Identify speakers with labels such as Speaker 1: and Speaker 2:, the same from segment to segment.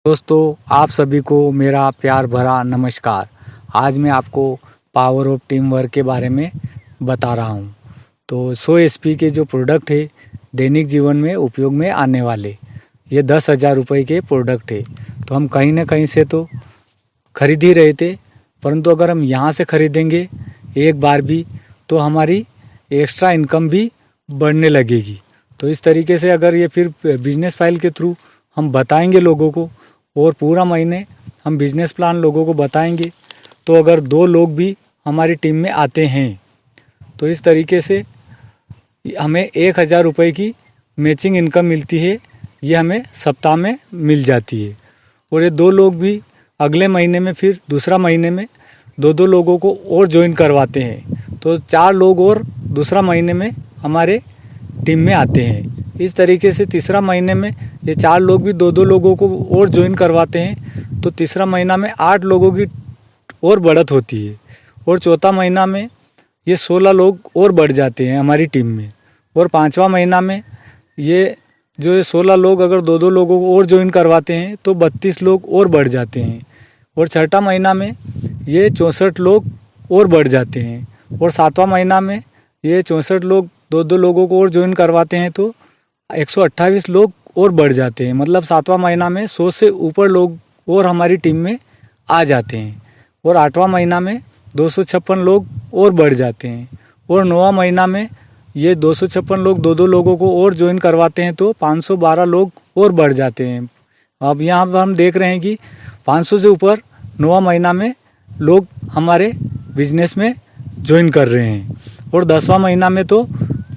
Speaker 1: दोस्तों, आप सभी को मेरा प्यार भरा नमस्कार। आज मैं आपको पावर ऑफ टीम वर्क के बारे में बता रहा हूँ। तो 100 एचपी के जो प्रोडक्ट है दैनिक जीवन में उपयोग में आने वाले, ये 10,000 रुपये के प्रोडक्ट है। तो हम कहीं ना कहीं से तो खरीद ही रहे थे, परंतु अगर हम यहाँ से खरीदेंगे एक बार भी तो हमारी एक्स्ट्रा इनकम भी बढ़ने लगेगी। तो इस तरीके से अगर ये फिर बिजनेस फाइल के थ्रू हम बताएंगे लोगों को और पूरा महीने हम बिजनेस प्लान लोगों को बताएंगे, तो अगर 2 लोग भी हमारी टीम में आते हैं तो इस तरीके से हमें 1,000 रुपये की मैचिंग इनकम मिलती है। ये हमें सप्ताह में मिल जाती है। और ये 2 लोग भी अगले महीने में फिर दूसरा महीने में 2 लोगों को और ज्वाइन करवाते हैं, तो 4 लोग और दूसरा महीने में हमारे टीम में आते हैं। इस तरीके से तीसरा महीने में ये 4 लोग भी 2 लोगों को और ज्वाइन करवाते हैं, तो तीसरा महीना में 8 लोगों की और बढ़त होती है। और चौथा महीना में ये 16 लोग और बढ़ जाते हैं हमारी टीम में। और 5वां महीना में ये 16 लोग अगर 2 लोगों को और ज्वाइन करवाते हैं तो 32 लोग और बढ़ जाते हैं। और छठा महीना में ये 64 लोग और बढ़ जाते हैं। और 7वां महीना में ये 64 लोग 2 लोगों को और ज्वाइन करवाते हैं तो 128 लोग और बढ़ जाते हैं। मतलब 7वां महीना में 100 से ऊपर लोग और हमारी टीम में आ जाते हैं। और 8वां महीना में 256 लोग और बढ़ जाते हैं। और 9वां महीना में ये 256 लोग 2 लोगों को और ज्वाइन करवाते हैं तो 512 लोग और बढ़ जाते हैं। अब यहाँ पर हम देख रहे हैं कि 500 से ऊपर 9वां महीना में लोग हमारे बिजनेस में ज्वाइन कर रहे हैं। और 10वां महीना में तो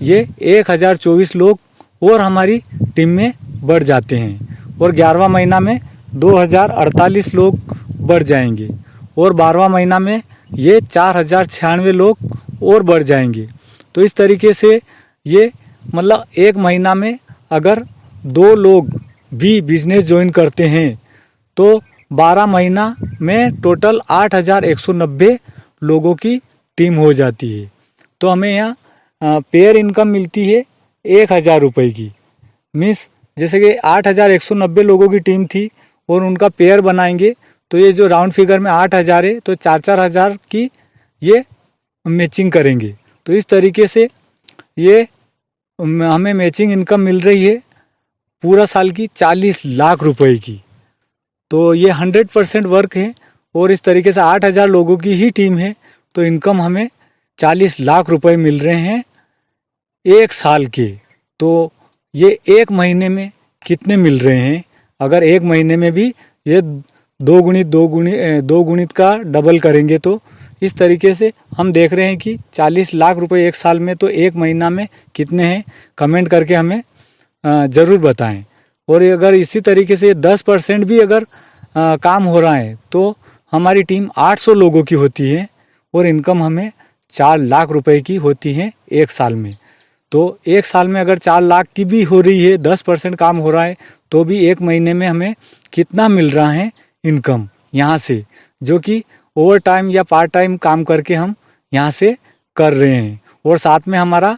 Speaker 1: ये 1,024 लोग और हमारी टीम में बढ़ जाते हैं। और 11वां महीना में 2,048 लोग बढ़ जाएंगे। और 12वां महीना में ये 4,096 लोग और बढ़ जाएंगे। तो इस तरीके से ये मतलब एक महीना में अगर 2 लोग भी बिजनेस ज्वाइन करते हैं तो 12 महीना में टोटल 8,190 लोगों की टीम हो जाती है। तो हमें यहाँ पेयर इनकम मिलती है 1,000 रुपये की। मीन्स जैसे कि 8,190 लोगों की टीम थी और उनका पेयर बनाएंगे तो ये जो राउंड फिगर में 8,000 है तो 4-4 हज़ार की ये मैचिंग करेंगे। तो इस तरीके से ये हमें मैचिंग इनकम मिल रही है पूरा साल की 40 लाख रुपए की। तो ये 100% वर्क है। और इस तरीके से 8,000 लोगों की ही टीम है तो इनकम हमें 40 लाख रुपए मिल रहे हैं एक साल के। तो ये एक महीने में कितने मिल रहे हैं? अगर एक महीने में भी ये 2 गुणित का डबल करेंगे तो इस तरीके से हम देख रहे हैं कि 40 लाख रुपए एक साल में, तो एक महीना में कितने हैं? कमेंट करके हमें ज़रूर बताएं। और अगर इसी तरीके से 10% भी अगर काम हो रहा है तो हमारी टीम 800 लोगों की होती है और इनकम हमें 4 लाख रुपए की होती है एक साल में। तो एक साल में अगर 4 लाख की भी हो रही है, 10% काम हो रहा है, तो भी एक महीने में हमें कितना मिल रहा है इनकम यहाँ से, जो कि ओवर टाइम या पार्ट टाइम काम करके हम यहाँ से कर रहे हैं और साथ में हमारा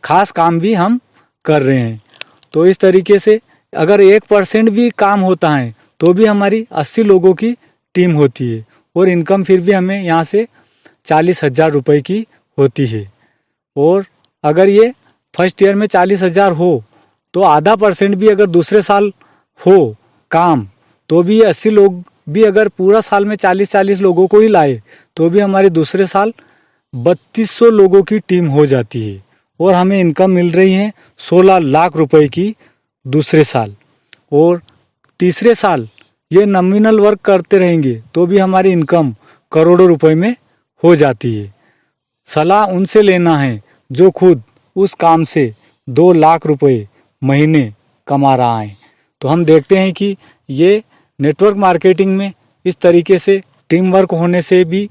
Speaker 1: खास काम भी हम कर रहे हैं। तो इस तरीके से अगर 1% भी काम होता है तो भी हमारी 80 लोगों की टीम होती है और इनकम फिर भी हमें यहाँ से 40,000 रुपये की होती है। और अगर ये फर्स्ट ईयर में 40,000 हो तो आधा % भी अगर दूसरे साल हो काम तो भी ये 80 लोग भी अगर पूरा साल में 40-40 लोगों को ही लाए तो भी हमारे दूसरे साल 3200 लोगों की टीम हो जाती है और हमें इनकम मिल रही है 16 लाख रुपए की दूसरे साल। और तीसरे साल ये नॉमिनल वर्क करते रहेंगे तो भी हमारी इनकम करोड़ों रुपए में हो जाती है। सलाह उनसे लेना है जो खुद उस काम से 2 लाख रुपए महीने कमा रहा है। तो हम देखते हैं कि ये नेटवर्क मार्केटिंग में इस तरीके से टीम वर्क होने से भी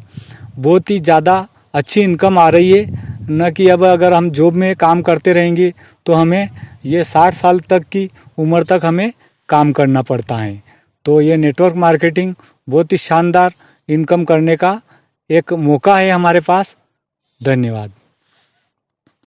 Speaker 1: बहुत ही ज़्यादा अच्छी इनकम आ रही है। न कि अब अगर हम जॉब में काम करते रहेंगे तो हमें ये 60 साल तक की उम्र तक हमें काम करना पड़ता है। तो ये नेटवर्क मार्केटिंग बहुत ही शानदार इनकम करने का एक मौका है हमारे पास। धन्यवाद।